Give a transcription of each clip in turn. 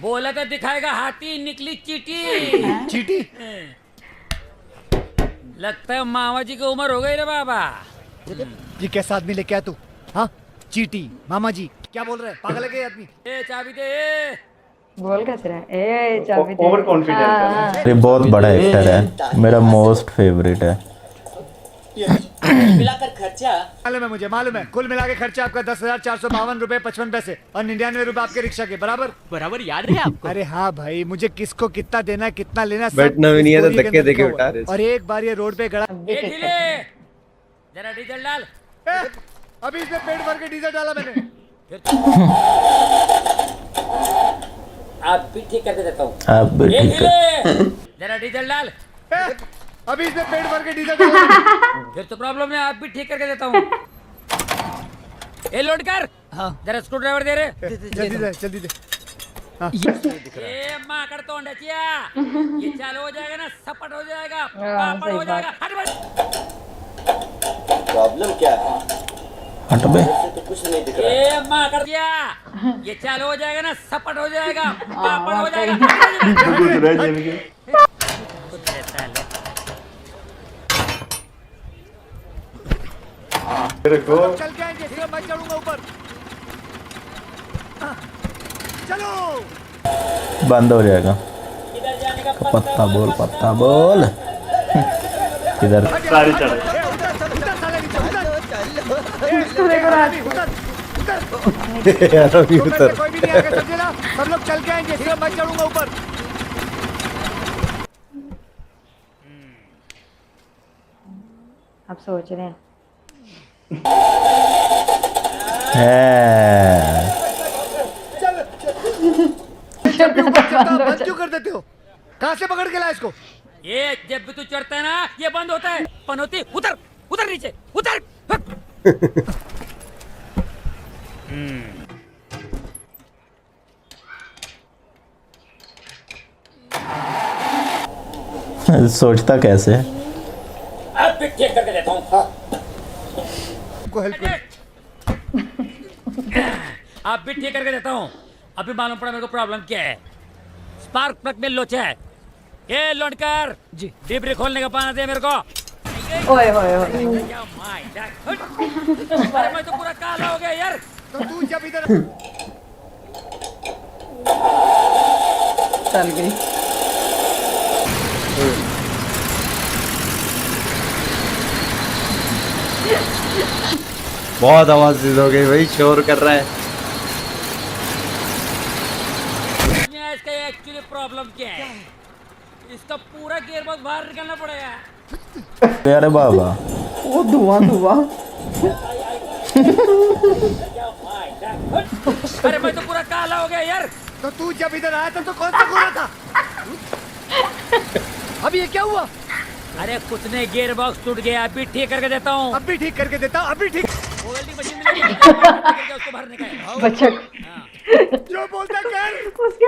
बोला तो दिखाएगा हाथी, निकली चीटी। चीटी? लगता है मामा जी की उम्र हो गई रे बाबा। ये कैसा आदमी लेके आया तू? हाँ, चीटी मामा जी क्या बोल रहा है? पागल है क्या ये आदमी? ए चाबी दे। बोल कैसे रहा है? ए चाबी दे। ओवर कॉन्फिडेंट है। ये बहुत बड़ा एक्टर है, मेरा मोस्ट फेवरेट है। मिलाकर खर्चा मालूम है मुझे, मालूम है। कुल मिला के खर्चा आपका 10,452 रुपए 55 पैसे और 99 रुपए आपके रिक्शा के बराबर। बराबर याद रहे आपको? अरे हाँ भाई, मुझे किसको कितना देना है, कितना लेना है, सब बैठना भी नहीं है तो इस बोरी के धक्के अंदर देके लिखा हुआ उठा है। रहे। और एक बार ये रोड पे गड़ा। ए ढीले, जरा डीजल डाल। ए, अभी इसमें पेट भर के डीजल डाला मैंने। आप भी ठीक करके देता हूँ। आप भी ए ठीक है। ढीले, जरा डीजल डाल। ए, अभी इसमें पेट भर के डीजल डाला मैंने। फिर तो प्रॉब्लम है, आप भी ठीक करके देता हूँ। ए लोड कर। हाँ। जरा स्क्रू ड्राइवर दे रे। जल्दी दे, जल्दी दे। ए माकड़ तो अंडचिया, ये चालू हो जाएगा ना, सपट हो जाएगा, पापड़ हो जाएगा। हट बस। प्रॉब्लम क्या है? हट बे। तो कुछ नहीं दिख रहा है। ए माकड़िया, ये चालू हो जाएगा ना, सपट हो जाएगा, पापड़ हो जाएगा। रखो। चल के आएंगे, फिर मैं चढ़ूंगा ऊपर। चलो। बंद हो जाएगा। इधर जाने का पत्ता बोल, पत्ता बोल। इधर सारी चढ़। ए, उतर, उतर साले नीचे, उतर। इसको देखो राज। उतर, उतर। यार अभी तो उतर। कोई भी नहीं आगे, समझे ना? सब लोग चल के आएंगे, फिर मैं चढ़ूंगा ऊपर। आप सोच रहे हैं है। बंद क्यों कर देते हो? कहाँ से पकड़ के लाया इसको? ये जब भी तू चढ़ता है ना, ये बंद होता है। पनौती, उतर, उतर नीचे, उतर। सोचता कैसे है? अब भी ठीक करके देता हूँ। को हेल्प कर। आप भी ठीक करके देता हूँ। अभी मालूम पड़ा मेरे को प्रॉब्लम क्या है। स्पार्क प्लग में लोचा है। ये लौटकर जी डिबरी खोलने का पाना दे मेरे को। ओए ओए ओए अरे मैं तो पूरा काला हो गया यार। तो तू जब इधर चल गई। बहुत आवाज तेज हो गई भाई, शोर कर रहा है। इसका एक्चुअली प्रॉब्लम क्या है? इसका पूरा गियर बॉक्स बाहर निकालना पड़ेगा। अरे बाबा, वो धुआं धुआं। अरे मैं तो पूरा काला हो गया यार। तो तू जब इधर आया था तो कौन सा गोरा था? अभी ये क्या हुआ? अरे कुछ नहीं, गियर बॉक्स टूट गया। अभी ठीक करके देता हूँ। अब भी ठीक करके देता हूँ, अभी ठीक। वेल्डिंग मशीन मिलेगी, उसको बाहर निकाल। बचक। जो बोलता कर। उसके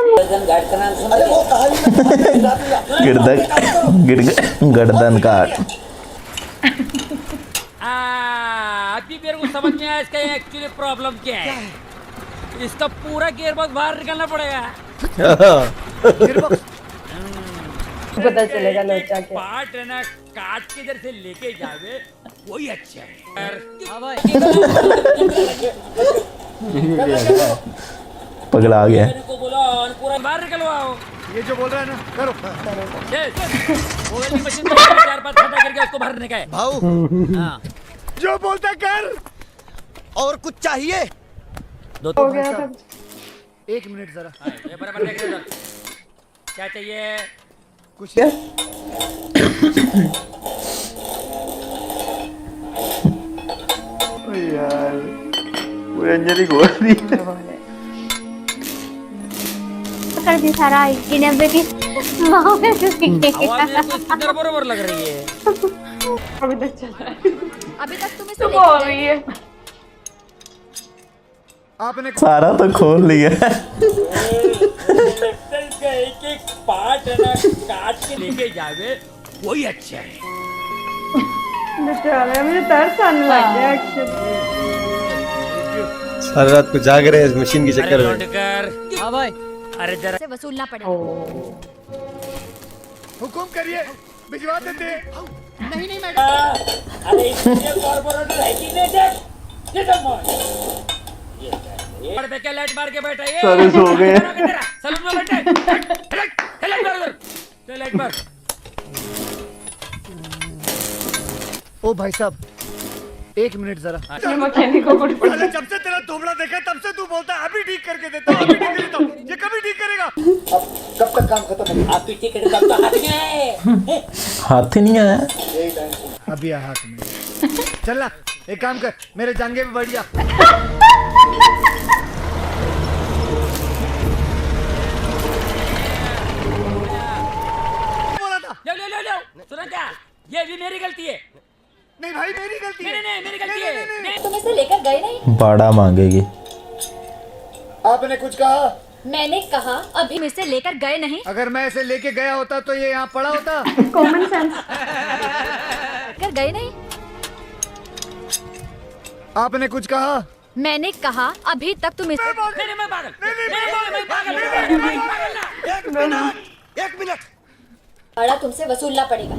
अरे वो कहानी गर्दन काट। अभी मेरे को समझ में आया इसका एक्चुअली प्रॉब्लम क्या है। इसका पूरा गियर बॉक्स बाहर निकालना पड़ेगा। पता चलेगा लोचा क्या। पार्ट है ना, काट के इधर से लेके जावे, वही अच्छा है। पगला गया। मेरे को बोला और पूरा बाहर निकलवाओ। ये जो बोल रहा है ना, करो। वो वेल्डिंग मशीन में 4-5 घंटा करके उसको बाहर निकाल। भाऊ हाँ, जो बोलता कर। और कुछ चाहिए? हो गया था। एक मिनट जरा। ये बराबर देख रहे हो। क्या चाहिए? कुछ यार पूरी अंजलि खोल दी। करती सारा इतने बेटी माँ में आवाज मेरे को इधर बरोबर लग रही है। अभी तक चल रहा है। अभी तक तुम्हें तो बोल रही है। आपने सारा तो खोल लिया। ट्रैक्टर का एक पार्ट है ना, काट के लेके जावे, वही अच्छा है। बेचारा मुझे तरस आने लग गया एक्चुअली। सारी रात को जाग रहे हैं इस मशीन के चक्कर में। हाँ भाई। अरे जरा से वसूलना पड़ेगा। हुकुम करिए भिजवा देते हैं। अरे ये कॉर्पोरेटर है कि नहीं देख ये सब ये पे क्या लाइट मार के बैठा ये सारे सो गए। सलून में बैठे लाइट मार उधर लाइट मार। ओ भाई साहब 1 मिनट जरा। मैकेनिक को कुछ साले जब से तेरा धोबड़ा देखा तब से तू बोलता है अभी ठीक करके देता हूँ, अभी ठीक कर देता हूँ। ये कभी ठीक करेगा? कब तक काम खत्म होगा? आप पीछे के कब तो हाथ में आए हाथ ही नहीं आया। अभी आ हाथ में। चल ना एक काम कर मेरे जांघे पे बढ़ जा। बोला था ले ले ले ले सुना क्या ये भी मेरी गलती है। नहीं भाई मेरी गलती है। नहीं मेरी गलती है। नहीं तुम इसे लेकर गए नहीं। बाड़ा मांगेगी। आपने कुछ कहा? मैंने कहा अभी इसे लेकर गए नहीं। अगर मैं इसे लेके गया होता तो ये यहाँ पड़ा होता। Common sense. कर गए नहीं। आपने कुछ कहा? मैंने कहा अभी तक तुम इसे नहीं मैं पागल एक मिनट भाड़ा तुमसे वसूलना पड़ेगा।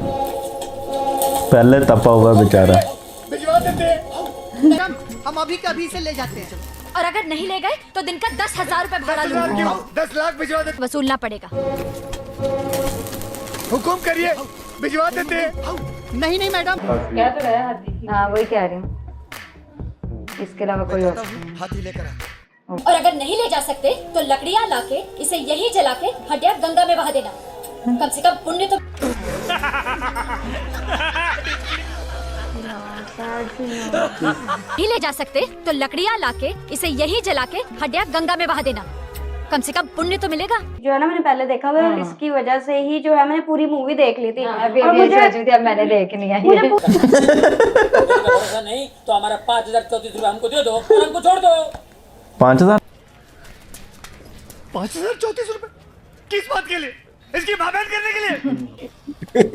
पहले तपा हुआ बेचारा। भिजवा देते। हम अभी का अभी से ले जाते हैं। और अगर नहीं ले गए तो दिन का 10,000 रुपए भाड़ा 10,000 लूंगा। क्यों? 10 लाख भिजवा देते। वसूलना पड़ेगा। हुकुम करिए भिजवा देते। नहीं मैडम। क्या तो रहा हाथी। हाँ वही कह रही हूँ, इसके अलावा कोई और हाथी लेकर आ। और अगर नहीं ले जा सकते तो लकड़ियां लाके इसे यहीं जला के हड्डियां गंगा में बहा देना। कम से कम पुण्य तो नहीं ले जा सकते तो लकड़ियां लाके इसे यहीं जला के हड्डियां गंगा में बहा देना। कम से कम पुण्य तो मिलेगा। जो है ना मैंने पहले देखा हुआ है, इसकी वजह से ही जो है मैंने पूरी मूवी देख ली थी। अभी और अभी मुझे- सोच रही थी अब मैंने देखनी है। मुझे भरोसा नहीं तो हमारा 5,034 रुपए हमको दे दो और हमको छोड़ दो। 5,000 5,034 रुपए किस बात के लिए? इसकी बाबैन करने के लिए?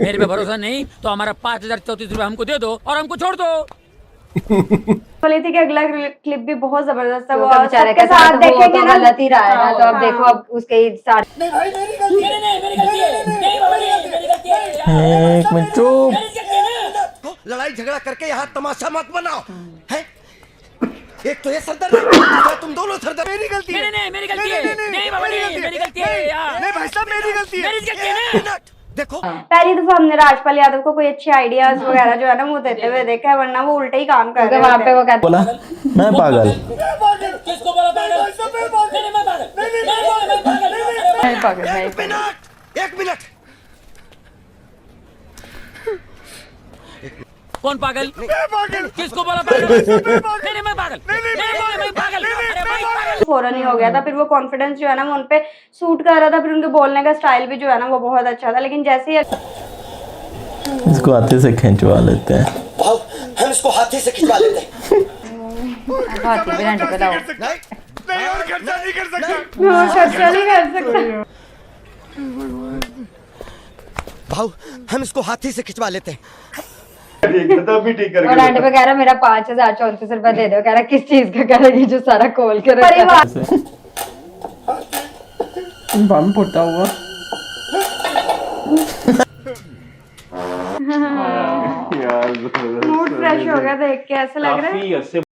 मेरे पे भरोसा नहीं तो हमारा 5,034 रुपए हमको दे दो और हमको छोड़ दो। बोली थी कि अगला क्लिप भी बहुत जबरदस्त है। वो तो बेचारे सबके का साथ तो देखेंगे वो ना, तो गलत ही रहा है ना। तो अब देखो अब उसके साथ नहीं भाई मेरी गलती है। नहीं मेरी गलती है। नहीं बाबा जी मेरी गलती है। एक मिनट चुप। मेरी गलती है ना। लड़ाई झगड़ा करके यहाँ तमाशा मत बनाओ है। एक तो ये सरदर्द दूसरा तुम दोनों सरदर्द। मेरी गलती नहीं मेरी गलती है। नहीं बाबा जी मेरी गलती है यार। नहीं भाई साहब मेरी गलती है। मेरी गलती है ना। मिनट देखो पहली दफा हमने राजपाल यादव को कोई अच्छे आइडियाज वगैरह जो है ना वो देते हुए देखा है, वरना वो उल्टे ही काम कर रहे वहाँ पे हैं। वो कहते बोला मैं पागल। किसको बोला पागल? नहीं मैं पागल। नहीं मैं पागल। नहीं पागल नहीं एक मिनट एक मिनट। कौन पागल? पागल। किसको बोला पागल? नहीं मैं पागल। नहीं मैं पागल। अरे भाई पागल। फौरन ही हो गया था। फिर वो कॉन्फिडेंस जो है ना वो उनपे सूट कर रहा था। फिर उनके बोलने का स्टाइल भी जो है ना वो बहुत अच्छा था। लेकिन जैसे ही इसको हाथी से खिंचवा लेते हैं। भाव हम इसको हाथी से खिंचवा लेते हैं। हाथी पे रेंट पे लाओ। नहीं और खर्चा नहीं कर सकता। वो खर्चा नहीं कर सकता। भाव हम इसको हाथी से खिंचवा लेते हैं। भी ठीक और एंड पे कह रहा मेरा 5,034 रुपए दे दो। कह रहा किस चीज का? कह रहा ये जो सारा खोल के रखा है। परिवार बम फुटा हुआ। यार मूड फ्रेश हो गया देख के। ऐसा लग रहा है